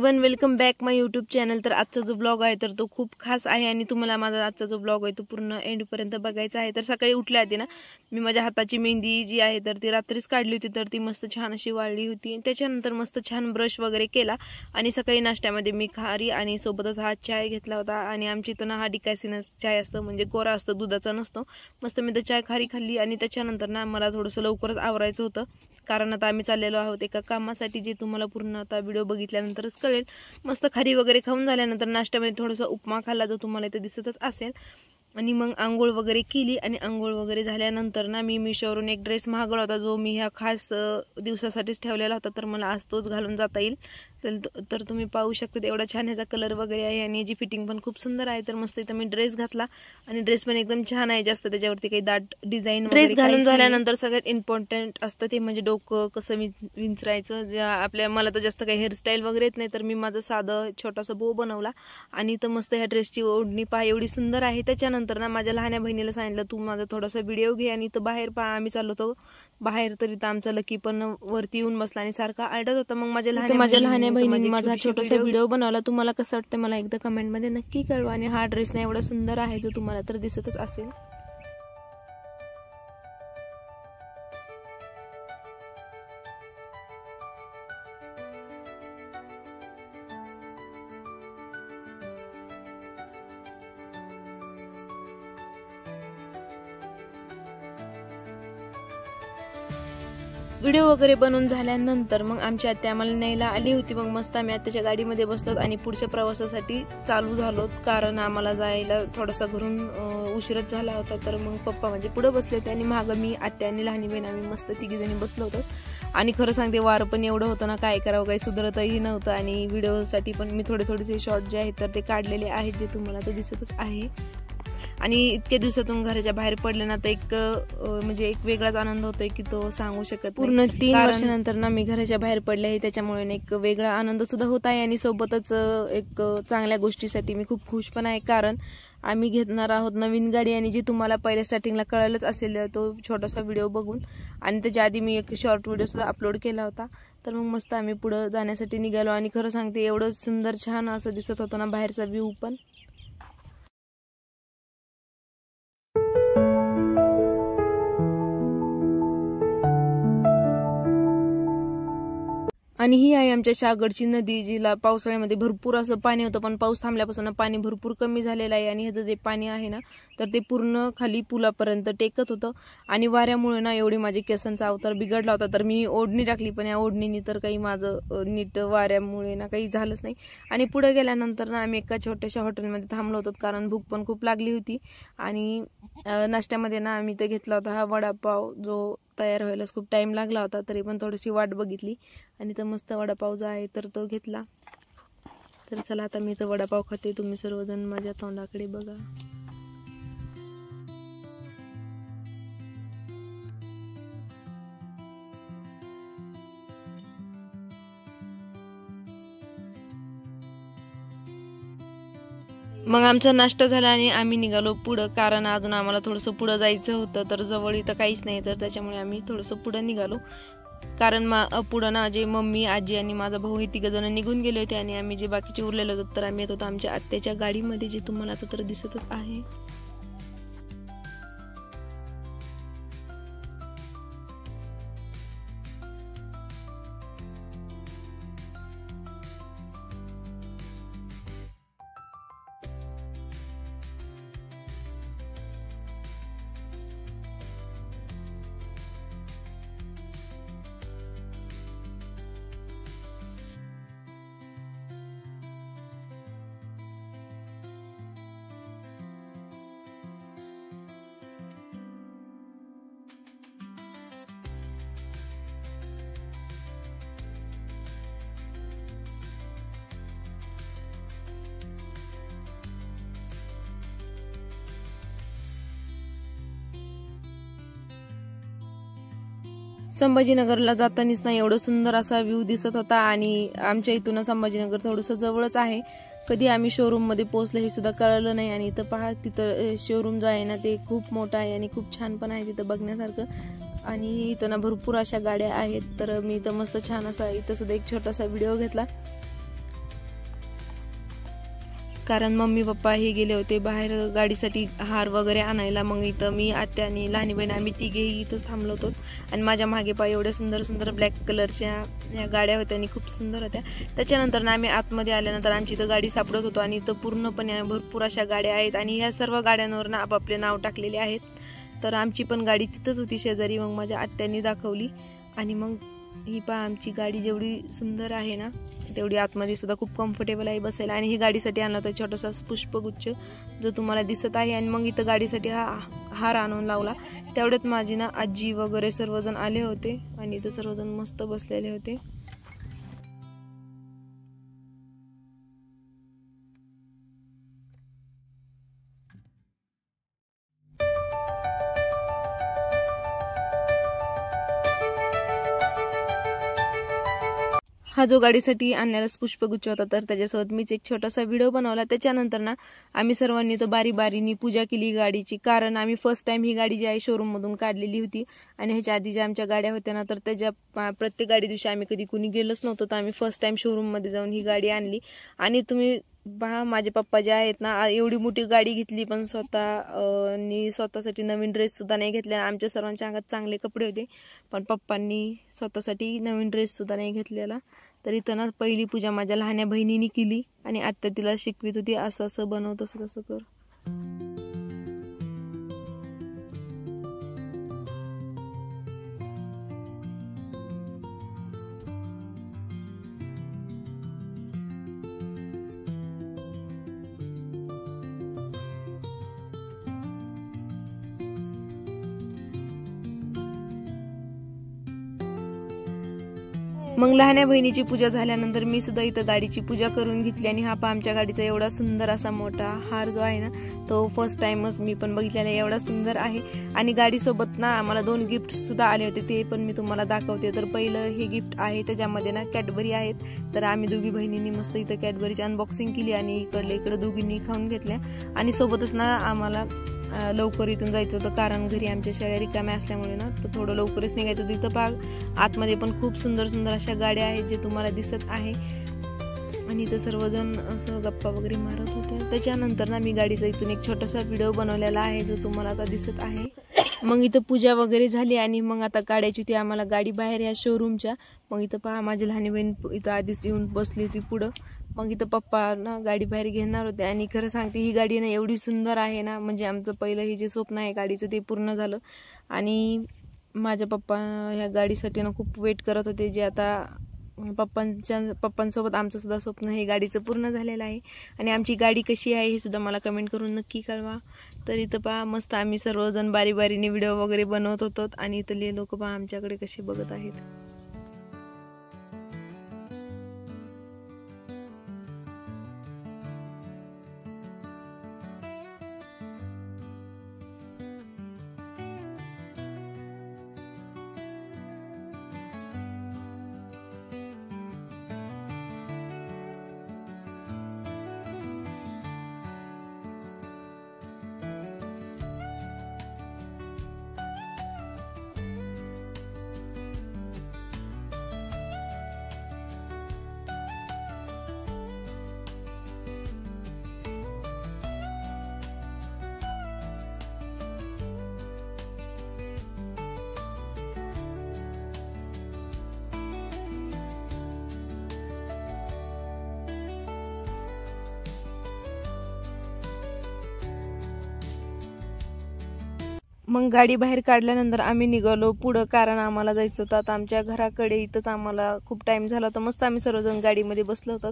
Everyone, welcome back माय YouTube channel. तर आजचा जो ब्लॉग आहे तर तो खूप खास आहे आणि तुम्हाला माझा आजचा जो ब्लॉग आहे तो पूर्ण एंड पर्यंत बघायचा आहे। तर सकाळी उठले आधी ना मी माझ्या हाताची मेहंदी जी आहे तर ती रात्रीच काढली होती, तर ती मस्त छान अशी वाळली होती। त्याच्यानंतर मस्त छान ब्रश वगैरे केला आणि सकाळी नाश्त्यामध्ये मी खारी आणि सोबतच हा चाय घेतला होता। आणि आमची इथं ना हा डिकॅसिनस चाय असतो, म्हणजे कोरा असतो, दुधाचा नसतो। मस्त मी तर चाय खारी खाल्ली आणि त्याच्यानंतर ना मला थोडंसं लवकरच आवरायचं होतं, कारण आता आम्ही चाललेलो आहोत एका कामासाठी, जे तुम्हाला पूर्ण आता व्हिडिओ बघितल्यानंतरच कळेल। मस्त खारी वगैरे खाऊन झाल्यानंतर नाश्त्यामध्ये थोडासा उपमा खाल्ला, जो तुम्हाला इथे दिसतच असेल। आणि मग आंघोळ वगैरे केली आणि आंघोळ वगैरे झाल्यानंतर ना मी मिशोवरून एक ड्रेस मागवला होता, जो मी ह्या खास दिवसासाठीच ठेवलेला होता, तर मला आज तोच घालून जाता येईल। तर तुम्ही पाहू शकता एवढा छान ह्याचा कलर वगैरे आहे आणि याची फिटिंग पण खूप सुंदर आहे। तर मस्त इथं मी ड्रेस घातला आणि ड्रेस पण एकदम छान आहे, जास्त त्याच्यावरती काही दाट डिझाईन ड्रेस घालून झाल्यानंतर सगळ्यात इम्पॉर्टंट असतं ते म्हणजे डोकं कसं विंचरायचं। आपल्या मला तर जास्त काही हेअरस्टाईल वगैरे येत नाही, तर मी माझं साधं छोटासा बो बनवला आणि तर मस्त ह्या ड्रेसची ओढणी पहा एवढी सुंदर आहे। त्याच्यानंतर ना माझ्या लहान्या बहिणीला सांगितलं, तू माझा थोडासा व्हिडिओ घे आणि इथं बाहेर पहा, आम्ही चाललो होतो बाहेर, तर इथं आमचा लकी पण वरती येऊन बसला आणि सारखा आरडत होता। मग माझ्या लहान्या बहिणीने माझा छोटासा व्हिडिओ बनवला। तुम्हाला कसं वाटतं मला एकदा कमेंटमध्ये नक्की कळवा। आणि हा ड्रेस ना एवढा सुंदर आहे, जो तुम्हाला तर दिसतच असेल। व्हिडिओ वगैरे बनवून झाल्यानंतर मग आमची आत्या आम्हाला न्यायला आली होती। मग मस्त आम्ही आत्याच्या गाडीमध्ये बसलो आणि पुढच्या प्रवासासाठी चालू झालो, कारण आम्हाला जायला थोडासा घरून उशीरच झाला होता। तर मग पप्पा म्हणजे पुढे बसले होते आणि मागं मी, आत्या आणि लहानी बहीण आम्ही मस्त तिघीजणी बसलो होतो। आणि खरं सांगते वारं पण एवढं होतं ना, काय करावं काही सुधरतही नव्हतं। आणि व्हिडिओसाठी पण मी थोडेसे शॉर्ट जे आहेत तर ते काढलेले आहेत, जे तुम्हाला तर दिसतच आहे। आणि इतक्या दिवसातून घराच्या बाहेर पडले ना, तर एक म्हणजे एक वेगळाच आनंद होतोय की तो सांगू शकत नाही। पूर्ण 3 वर्षानंतर ना मी घराच्या बाहेर पडले आहे, त्याच्यामुळे एक वेगळा आनंद सुद्धा होत आहे। आणि सोबतच एक चांगल्या गोष्टीसाठी मी खूप खुश पण आहे, कारण आम्ही घेणार आहोत नवीन गाडी, आणि जी तुम्हाला पहिल्या स्टार्टिंगला कळलंच असेल तो छोटासा व्हिडिओ बघून। आणि त्याच्या आधी मी एक शॉर्ट व्हिडिओ सुद्धा अपलोड केला होता। तर मग मस्त आम्ही पुढे जाण्यासाठी निघालो आणि खरं सांगते एवढं सुंदर छान असं दिसत होतं ना बाहेरचा व्ह्यू पण। आणि ही आहे आमच्या शागडची नदी, जिला पावसाळ्यामध्ये भरपूर असं पाणी होतं, पण पाऊस थांबल्यापासून पाणी भरपूर कमी झालेलं आहे। आणि ह्याचं जे पाणी आहे ना तर ते पूर्ण खाली पुलापर्यंत टेकत होतं। आणि वाऱ्यामुळे ना एवढी माझी केसांचा अवतार बिघडला होता, तर मी ओढणी टाकली, पण या ओढणीने तर काही माझं नीट वाऱ्यामुळे ना काही झालंच नाही। आणि पुढे गेल्यानंतर ना आम्ही एका छोट्याशा हॉटेलमध्ये थांबलो होतो, कारण भूक पण खूप लागली होती। आणि नाश्त्यामध्ये ना आम्ही तर घेतला होता हा वडापाव, जो तयार व्हायलाच खूप टाइम लागला होता, तरी पण थोडीशी वाट बघितली आणि तर मस्त वडापाव जो आहे तर तो घेतला। तर चला आता मी तर वडापाव खाते, तुम्ही सर्वजण माझ्या तोंडाकडे बघा। मग आमचा नाश्ता झाला आणि आम्ही निघालो पुढं, कारण अजून आम्हाला थोडंसं पुढं जायचं होतं। तर जवळ इथं काहीच नाही, तर त्याच्यामुळे आम्ही थोडंसं पुढं निघालो, कारण पुढं ना जे मम्मी, आजी आणि माझा भाऊ हे तिघजण निघून गेले होते। आणि आम्ही जे बाकीचे उरलेले होतो तर आम्ही येत होतो आमच्या आत्याच्या गाडीमध्ये, जे तुम्हाला आता तर दिसतच आहे। संभाजीनगरला जातानीच ना एवढं सुंदर असा व्ह्यू दिसत होता। आणि आमच्या इथून संभाजीनगर थोडंसं जवळच आहे, कधी आम्ही शोरूम मध्ये पोहोचलो हे सुद्धा कळलं नाही। आणि इथं पहा, तिथं शोरूम जो आहे ना ते खूप मोठा आहे आणि खूप छान पण आहे तिथं बघण्यासारखं। आणि इथं ना भरपूर अशा गाड्या आहेत। तर मी इथं मस्त छान असा इथं सुद्धा एक छोटासा व्हिडिओ घेतला। कारण मम्मी पप्पा हे गेले होते बाहेर गाडीसाठी हार वगैरे आणायला. मग इथं मी, आत्या आणि लहानी बहीण आम्ही तिघेही इथंच थांबलो होतो. आणि माझ्या मागे पाय एवढ्या सुंदर सुंदर ब्लॅक कलरच्या ह्या गाड्या होत्या आणि खूप सुंदर होत्या. त्याच्यानंतर आम्ही आतमध्ये आल्यानंतर आमची इथं गाडी सापडत होतो आणि इथं पूर्णपणे भरपूर अशा गाड्या आहेत आणि ह्या सर्व गाड्यांवर आपापले नाव टाकलेले आहेत. तर आमची पण गाडी तिथंच होती शेजारी. मग माझ्या आत्यानी दाखवली आणि मग ही पहा आमची गाडी जेवढी सुंदर आहे ना तेवढी आतमध्ये सुद्धा खूप कम्फर्टेबल आहे बसायला. आणि ही गाडीसाठी आणला होता छोटासा पुष्पगुच्छ जो तुम्हाला दिसत आहे. आणि मग इथं गाडीसाठी हा हार आणून लावला. तेवढ्यात माझी ना आजी वगैरे सर्वजण आले होते आणि इथं सर्वजण मस्त बसलेले होते. हा जो गाडीसाठी आणलेला पुष्पगुच्छ होता तर त्याच्यासोबत मीच एक छोटासा व्हिडिओ बनवला. त्याच्यानंतर ना आम्ही सर्वांनी तर बारी पूजा केली गाडीची. कारण आम्ही फर्स्ट टाइम ही गाडी जी आहे शोरूममधून काढलेली होती आणि ह्याच्या आधी ज्या आमच्या गाड्या होत्या ना तर त्याच्या प्रत्येक गाडी दिवशी आम्ही कधी कुणी गेलोच नव्हतो. तर आम्ही फर्स्ट टाइम शोरूममध्ये जाऊन ही गाडी आणली. आणि तुम्ही पहा माझे पप्पा जे आहेत ना एवढी मोठी गाडी घेतली पण स्वतःसाठी नवीन ड्रेस सुद्धा नाही घेतले. आमच्या सर्वांच्या अंगात चांगले कपडे होते पण पप्पांनी स्वतःसाठी नवीन ड्रेस सुद्धा नाही घेतलेला. तर इथं ना पहिली पूजा माझ्या लहान्या बहिणीने केली आणि आत्या तिला शिकवित होती असं असं बनव तसं तसं कर. मग लहान्या बहिणीची पूजा झाल्यानंतर मी सुद्धा इथं गाडीची पूजा करून घेतली. आणि हा पहा आमच्या गाडीचा एवढा सुंदर असा मोठा हार जो आहे ना तो फर्स्ट टाइमच मी पण बघितलेला एवढा सुंदर आहे. आणि गाडीसोबत ना आम्हाला 2 गिफ्ट सुद्धा आले होते ते पण मी तुम्हाला दाखवते. तर पहिलं हे गिफ्ट आहे त्याच्यामध्ये ना कॅडबरी आहेत. तर आम्ही दोघी बहिणींनी मस्त इथं कॅडबरीची अनबॉक्सिंग केली आणि इकडे दोघींनी खाऊन घेतल्या. आणि सोबतच ना आम्हाला लवकर इथून जायचं होतं कारण घरी आमच्या शेळ्या रिकाम्या असल्यामुळे ना तर थोडं लवकरच निघायचं होतं. इथं पाग आतमध्ये पण खूप सुंदर सुंदर अशा गाड्या आहेत जे तुम्हाला दिसत आहे. आणि इथं सर्वजण असं गप्पा वगैरे मारत होते. त्याच्यानंतर ना मी गाडीचा इथून एक छोटासा व्हिडिओ बनवलेला आहे जो तुम्हाला आता दिसत आहे. मग इथं पूजा वगैरे झाली आणि मग आता काढायची होती आम्हाला गाडी बाहेर या शोरूमच्या. मग इथं पहा माझी लहानी बहीण इथं आधीच येऊन बसली होती पुढं. मग इथं पप्पा ना गाडी बाहेर घेणार होते. आणि खरं सांगते ही गाडी ना एवढी सुंदर आहे ना म्हणजे आमचं पहिलं हे जे स्वप्न आहे गाडीचं ते पूर्ण झालं. आणि माझ्या पप्पा ह्या गाडीसाठी ना खूप वेट करत होते जे आता पप्पांसोबत आमचं सुद्धा स्वप्न हे गाडीचं पूर्ण झालेलं आहे. आणि आमची गाडी कशी आहे हे सुद्धा मला कमेंट करून नक्की कळवा. तर इथं पहा मस्त आम्ही सर्वजण बारीने व्हिडिओ वगैरे बनवत होतो आणि इथले लोक पहा आमच्याकडे कसे बघत आहेत. मग गाडी बाहेर काढल्यानंतर आम्ही निघालो पुढं कारण आम्हाला जायचं होतं आता आमच्या घराकडे. इथंच आम्हाला खूप टाइम झाला होता. मस्त आम्ही सर्वजण गाडीमध्ये बसलो होतो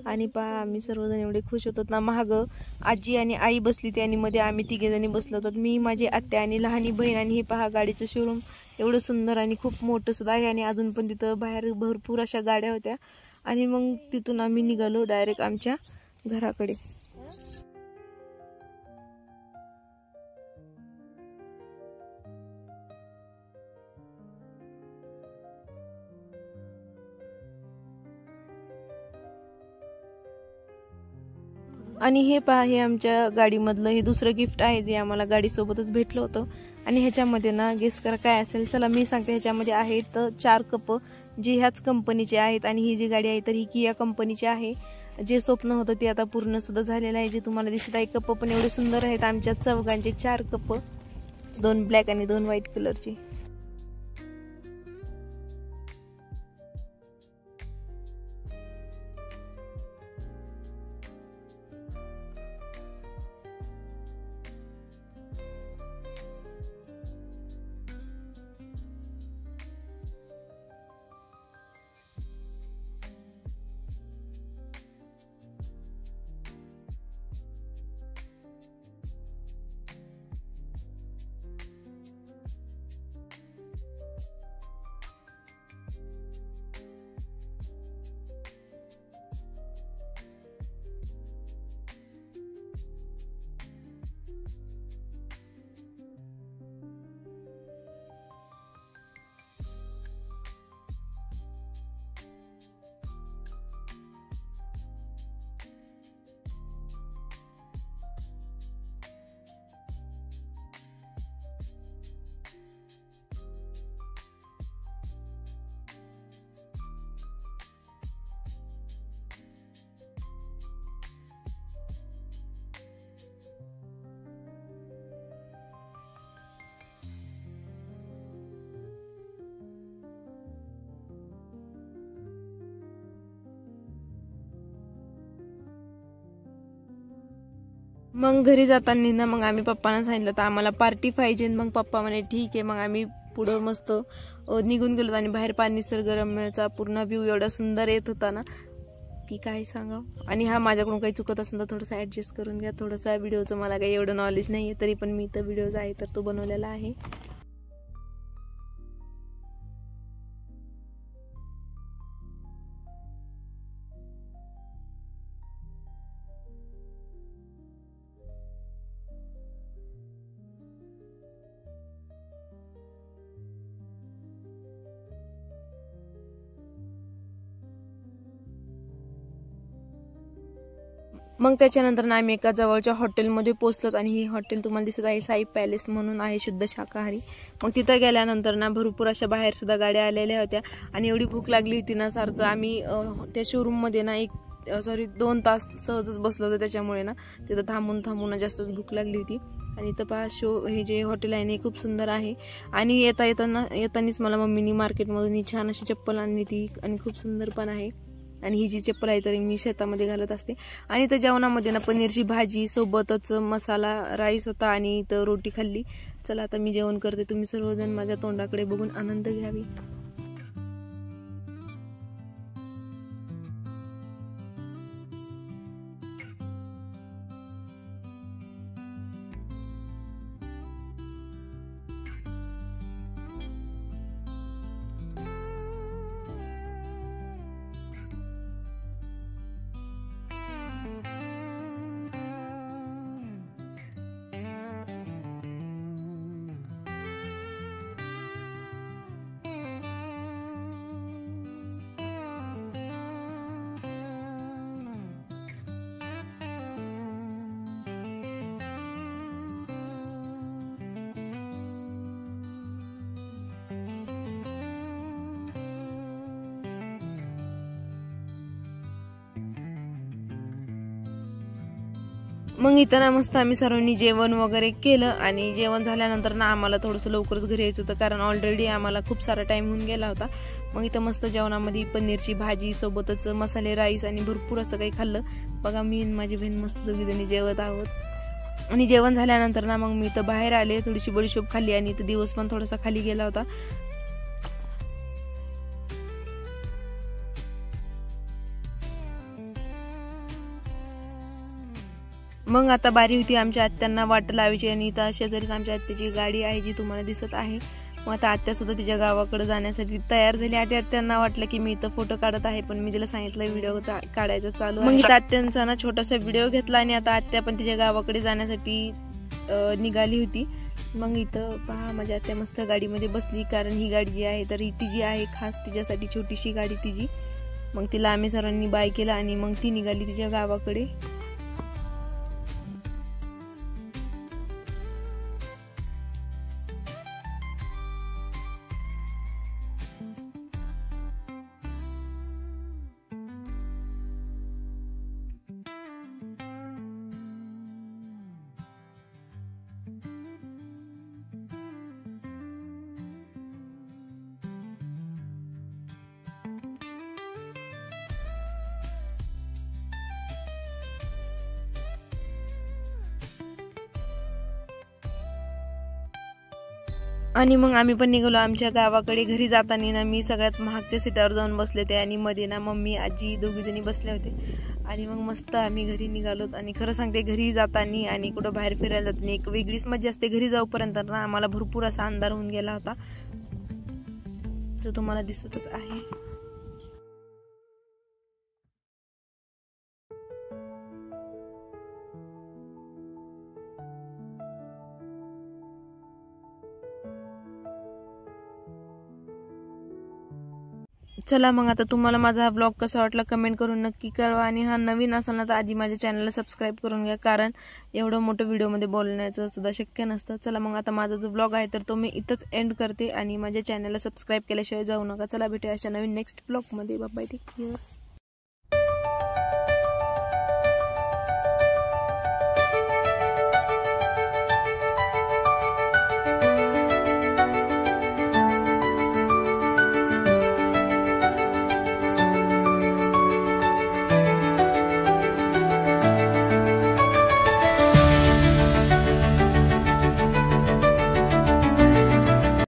आणि पहा आम्ही सर्वजण एवढे खुश होतो ना. मागं आजी आणि आई बसली होती आणि मध्ये आम्ही तिघेजणी बसलो होतो. मी, माझी आत्या आणि लहानी बहीण. आणि हे पहा गाडीचं शोरूम एवढं सुंदर आणि खूप मोठं सुद्धा आहे. आणि अजून पण तिथं बाहेर भरपूर अशा गाड्या होत्या. आणि मग तिथून आम्ही निघालो डायरेक्ट आमच्या घराकडे. आणि हे पहा हे आमच्या गाडीमधलं हे दुसरं गिफ्ट आहे जे आम्हाला गाडीसोबतच भेटलं होतं. आणि ह्याच्यामध्ये ना गेस करा काय असेल. चला मी सांगते. ह्याच्यामध्ये आहेत 4 कप जे ह्याच कंपनीचे आहेत. आणि ही जी गाडी आहे तर ही किया कंपनीची आहे. जे स्वप्न होतं ते आता पूर्ण सुद्धा झालेलं आहे. जे तुम्हाला दिसत आहे कप पण एवढे सुंदर आहेत. आमच्या चौघांचे 4 कप, 2 ब्लॅक आणि 2 व्हाईट कलरचे. मग घरी जाताना ना मग आम्ही पप्पांना सांगितलं तर आम्हाला पार्टी पाहिजे. मग पप्पा म्हणे ठीक आहे. मग आम्ही पुढं मस्त निघून गेलो आणि बाहेर पाणी निसर्गरम्यचा पूर्ण व्ह्यू एवढा सुंदर येत होता ना की काय सांगावं. आणि हा माझ्याकडून काही चुकत असेल तर थोडंसं ॲडजस्ट करून घ्या. थोडंसं व्हिडिओचं मला काही एवढं नॉलेज नाही आहे, तरी पण मी तर व्हिडिओज आहे तर तो बनवलेला आहे. मग त्याच्यानंतर ना आम्ही एका जवळच्या हॉटेलमध्ये पोहोचलो आणि ही हॉटेल तुम्हाला दिसत आहे साई पॅलेस म्हणून आहे, शुद्ध शाकाहारी. मग तिथं गेल्यानंतर ना भरपूर अशा बाहेर सुद्धा गाड्या आलेल्या होत्या आणि एवढी भूक लागली होती ना सारखं आम्ही त्या शोरूममध्ये ना 2 तास सहजच बसलो होतो. त्याच्यामुळे ना तिथं थांबून जास्तच भूक लागली होती. आणि इथं पहा हे जे हॉटेल आहे ना खूप सुंदर आहे. आणि येतानीच मला मम्मीनी मार्केटमधून ही छान अशी चप्पल आणली ती आणि खूप सुंदर पण आहे. आणि ही जी चप्पल आहे तरी मी शेतामध्ये घालत असते. आणि त्या जेवणामध्ये ना पनीरची भाजी सोबतच मसाला राईस होता आणि इथं रोटी खाल्ली. चला आता मी जेवण करते, तुम्ही सर्वजण माझ्या तोंडाकडे बघून आनंद घ्यावी. मग इथं ना मस्त आम्ही सर्वांनी जेवण वगैरे केलं आणि जेवण झाल्यानंतर ना आम्हाला थोडंसं लवकरच घरी यायचं होतं कारण ऑलरेडी आम्हाला खूप सारा टाइम होऊन गेला होता. मग इथं मस्त जेवणामध्ये पनीरची भाजी सोबतच मसाले राईस आणि भरपूर असं काही खाल्लं. बघा मी आणि माझी बहीण मस्त दोघीजणी जेवत आहोत. आणि जेवण झाल्यानंतर ना मग मी इथं बाहेर आले, थोडीशी बडीशोप खाल्ली आणि इथं दिवस पण थोडासा खाली गेला होता. मग आता बारी होती आमच्या आत्यांना वाट लावायची आणि इथं शेजारीच आमच्या आत्याची गाडी आहे जी तुम्हाला दिसत आहे. मग आता आत्या सुद्धा तिच्या गावाकडे जाण्यासाठी तयार झाली. आधी आत्यांना वाटलं की मी इथं फोटो काढत आहे पण मी तिला सांगितलं व्हिडिओ काढायचा चालू आहे. मग इथं आत्यांचा ना छोटासा व्हिडिओ घेतला आणि आता आत्या पण तिच्या गावाकडे जाण्यासाठी निघाली होती. मग इथं पहा माझ्या आत्या मस्त गाडीमध्ये बसली कारण ही गाडी जी आहे तर ही तिची आहे, खास तिच्यासाठी छोटीशी गाडी तिची. मग तिला आम्ही सर्वांनी बाय केलं आणि मग ती निघाली तिच्या गावाकडे. आणि मग आम्ही पण निघालो आमच्या गावाकडे. घरी जाताना ना मी सगळ्यात महागच्या सीटावर जाऊन बसले होते आणि मध्ये ना मम्मी आजी दोघीजणी बसले होते. आणि मग मस्त आम्ही घरी निघालोत. आणि खरं सांगते घरी जाताना आणि कुठं बाहेर फिरायला जाताना एक वेगळीच मजा असते. घरी जाऊपर्यंत ना आम्हाला भरपूर असा अंधार होऊन गेला होता, जो तुम्हाला दिसतच आहे. चला मग आता तुम्हाला माझा हा ब्लॉग कसा वाटला कमेंट करून नक्की कळवा. आणि हा नवीन असेल ना तर आधी माझ्या चॅनलला सबस्क्राईब करून घ्या, कारण एवढं मोठं व्हिडिओमध्ये बोलण्याचं सुद्धा शक्य नसतं. चला मग आता माझा जो ब्लॉग आहे तर तो मी इथंच एंड करते. आणि माझ्या चॅनलला सबस्क्राईब केल्याशिवाय जाऊ नका. चला भेटूया अशा नवीन नेक्स्ट ब्लॉगमध्ये. Bye bye, take care.